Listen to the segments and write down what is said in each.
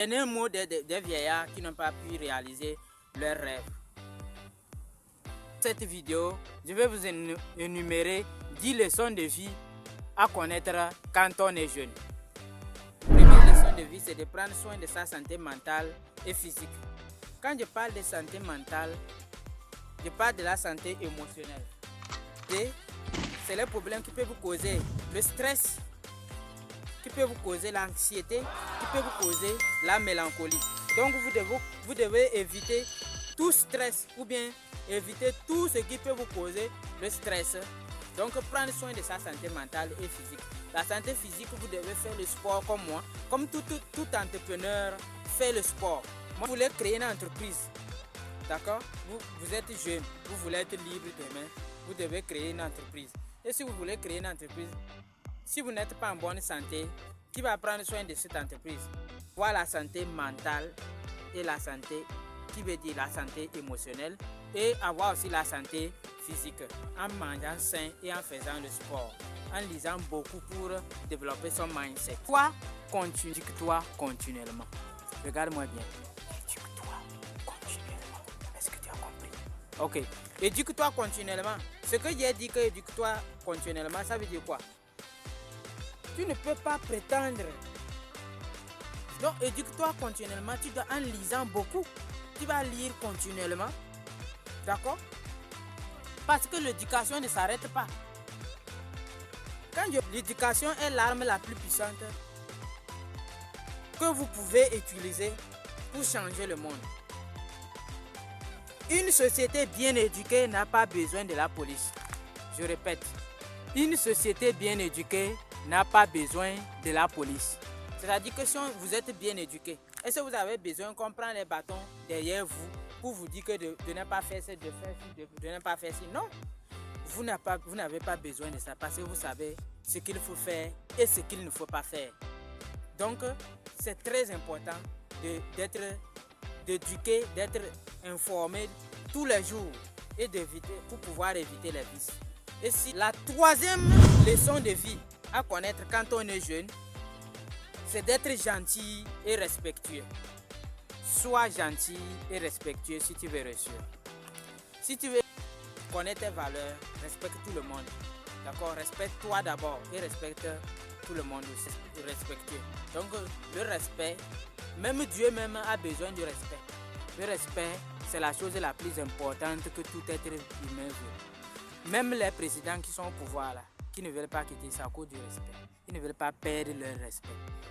Dernier mot des vieillards qui n'ont pas pu réaliser leurs rêves. Dans cette vidéo, je vais vous énumérer 10 leçons de vie à connaître quand on est jeune. La première leçon de vie, c'est de prendre soin de sa santé mentale et physique. Quand je parle de santé mentale, je parle de la santé émotionnelle. Et c'est les problèmes qui peuvent vous causer le stress, qui peut vous causer l'anxiété, qui peut vous causer la mélancolie. Donc vous devez éviter tout stress ou bien éviter tout ce qui peut vous causer le stress. Donc prendre soin de sa santé mentale et physique. La santé physique, vous devez faire le sport comme moi. Comme tout entrepreneur fait le sport. Moi, vous voulez créer une entreprise. D'accord? Vous êtes jeune, vous voulez être libre demain. Vous devez créer une entreprise. Et si vous voulez créer une entreprise, si vous n'êtes pas en bonne santé, qui va prendre soin de cette entreprise? Voilà la santé mentale et la santé, qui veut dire la santé émotionnelle, et avoir aussi la santé physique en mangeant sain et en faisant le sport, en lisant beaucoup pour développer son mindset. Éduque-toi continuellement. Regarde-moi bien. Éduque-toi continuellement. Est-ce que tu as compris? Ok. Éduque-toi continuellement. Ce que j'ai dit que éduque-toi continuellement, ça veut dire quoi? Tu ne peux pas prétendre. Donc, éduque-toi continuellement. Tu dois, en lisant beaucoup, tu vas lire continuellement. D'accord? Parce que l'éducation ne s'arrête pas. L'éducation est l'arme la plus puissante que vous pouvez utiliser pour changer le monde. Une société bien éduquée n'a pas besoin de la police. Je répète, une société bien éduquée n'a pas besoin de la police. C'est-à-dire que si vous êtes bien éduqué, est-ce que vous avez besoin qu'on prenne les bâtons derrière vous pour vous dire que de ne pas faire ça, de ne pas faire ci? Non, vous n'avez pas besoin de ça parce que vous savez ce qu'il faut faire et ce qu'il ne faut pas faire. Donc, c'est très important d'être éduqué, d'être informé tous les jours et pour pouvoir éviter les vices. Et si la troisième leçon de vie à connaître quand on est jeune, c'est d'être gentil et respectueux. Sois gentil et respectueux si tu veux réussir. Si tu veux connaître tes valeurs, respecte tout le monde. D'accord? Respecte-toi d'abord et respecte tout le monde aussi. Respectueux. Donc le respect, même Dieu même a besoin du respect. Le respect, c'est la chose la plus importante que tout être humain veut. Même les présidents qui sont au pouvoir là, qui ne veulent pas quitter ça à cause du respect. Ils ne veulent pas perdre leur respect.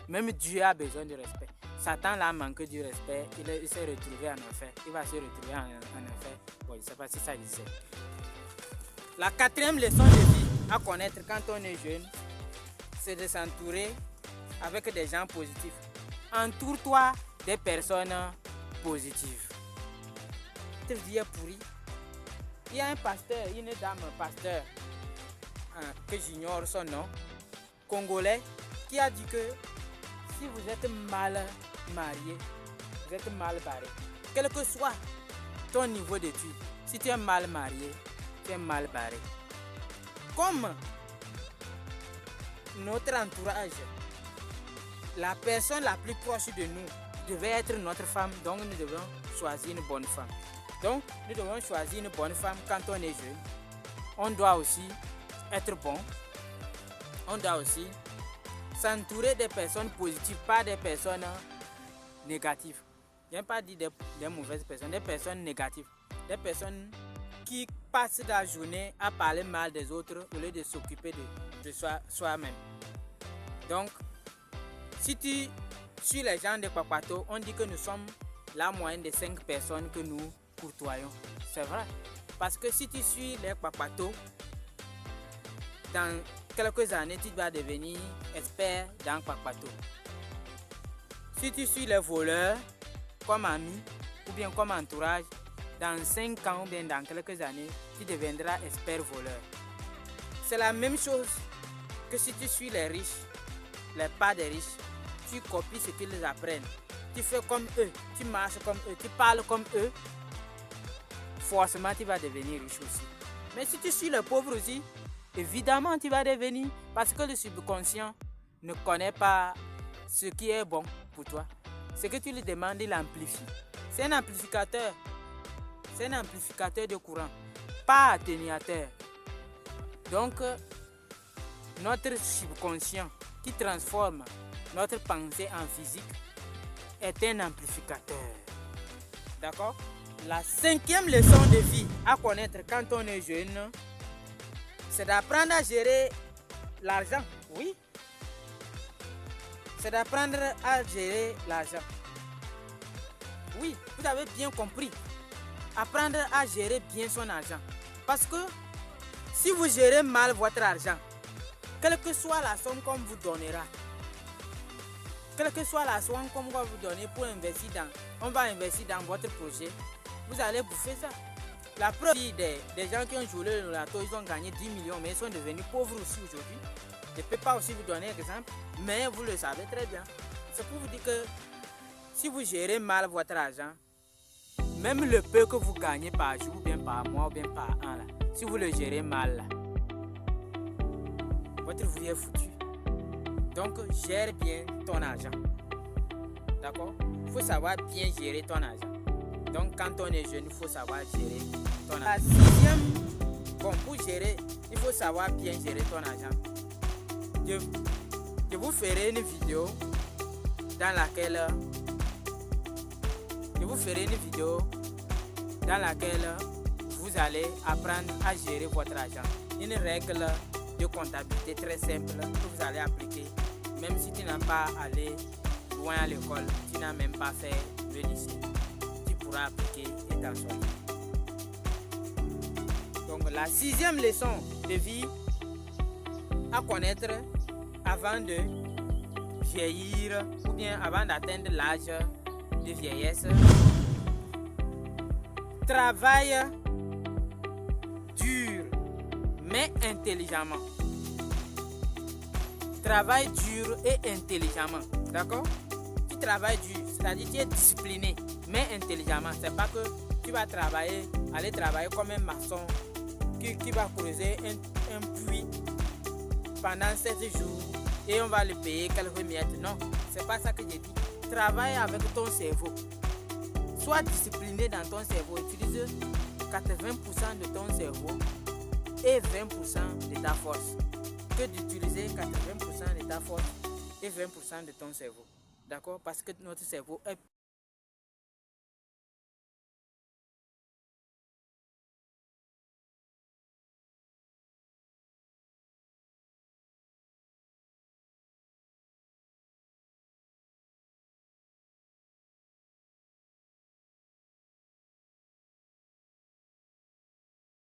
Même Dieu a besoin du respect. Satan là manque du respect, il s'est retrouvé en enfer. Il va se retrouver en enfer. Bon, je ne sais pas si ça disait. La quatrième leçon de vie à connaître quand on est jeune, c'est de s'entourer avec des gens positifs. Entoure-toi des personnes positives. Cette vie est pourrie. Il y a un pasteur, une dame pasteur, que j'ignore son nom, congolais, qui a dit que si vous êtes mal marié, vous êtes mal barré. Quel que soit ton niveau d'études, si tu es mal marié, tu es mal barré. Comme notre entourage, la personne la plus proche de nous devait être notre femme, donc nous devons choisir une bonne femme. Donc nous devons choisir une bonne femme quand on est jeune. On doit aussi être bon. On doit aussi s'entourer des personnes positives, pas des personnes négatives. Je n'ai pas dit des mauvaises personnes, des personnes négatives. Des personnes qui passent la journée à parler mal des autres au lieu de s'occuper de soi-même. Donc, si tu suis les gens de Kpakpato, on dit que nous sommes la moyenne de 5 personnes que nous courtoyons. C'est vrai. Parce que si tu suis les Kpakpato, dans quelques années, tu vas devenir expert dans Kpakpato. Si tu suis les voleurs comme amis ou bien comme entourage, dans 5 ans ou bien dans quelques années, tu deviendras expert voleur. C'est la même chose que si tu suis les riches, les pas des riches, tu copies ce qu'ils apprennent. Tu fais comme eux, tu marches comme eux, tu parles comme eux, forcément tu vas devenir riche aussi. Mais si tu suis les pauvres aussi, évidemment tu vas devenir, parce que le subconscient ne connaît pas ce qui est bon pour toi. Ce que tu lui demandes, il amplifie. C'est un amplificateur. C'est un amplificateur de courant, pas atténuateur. Donc, notre subconscient qui transforme notre pensée en physique est un amplificateur. D'accord? La 5e leçon de vie à connaître quand on est jeune, c'est d'apprendre à gérer l'argent. Oui. C'est d'apprendre à gérer l'argent. Oui, vous avez bien compris. Apprendre à gérer bien son argent. Parce que si vous gérez mal votre argent, quelle que soit la somme qu'on vous donnera, quelle que soit la somme qu'on va vous donner pour investir on va investir dans votre projet, vous allez bouffer ça. La preuve des gens qui ont joué le loto, ils ont gagné 10 millions, mais ils sont devenus pauvres aussi aujourd'hui. Je ne peux pas aussi vous donner un exemple, mais vous le savez très bien. C'est pour vous dire que si vous gérez mal votre argent, même le peu que vous gagnez par jour, ou bien par mois, ou bien par an, là, si vous le gérez mal, là, votre vie est foutue. Donc, gère bien ton argent. D'accord? Il faut savoir bien gérer ton argent. Donc, quand on est jeune, il faut savoir gérer ton argent. La 6e, bon, pour gérer, il faut savoir bien gérer ton argent. Je vous ferai une vidéo dans laquelle vous allez apprendre à gérer votre argent. Une règle de comptabilité très simple que vous allez appliquer. Même si tu n'as pas allé loin à l'école, tu n'as même pas fait le lycée, tu pourras appliquer et t'en sortir. Donc la 6e leçon de vie à connaître avant de vieillir ou bien avant d'atteindre l'âge de vieillesse. Travaille dur mais intelligemment. Travaille dur et intelligemment. D'accord? Tu travailles dur, c'est-à-dire tu es discipliné mais intelligemment. C'est pas que tu vas aller travailler comme un maçon qui va creuser un puits pendant 7 jours et on va le payer quelques miettes. Non, c'est pas ça que j'ai dit. Travaille avec ton cerveau. Sois discipliné dans ton cerveau. Utilise 80% de ton cerveau et 20% de ta force. Que d'utiliser 80% de ta force et 20% de ton cerveau. D'accord? Parce que notre cerveau est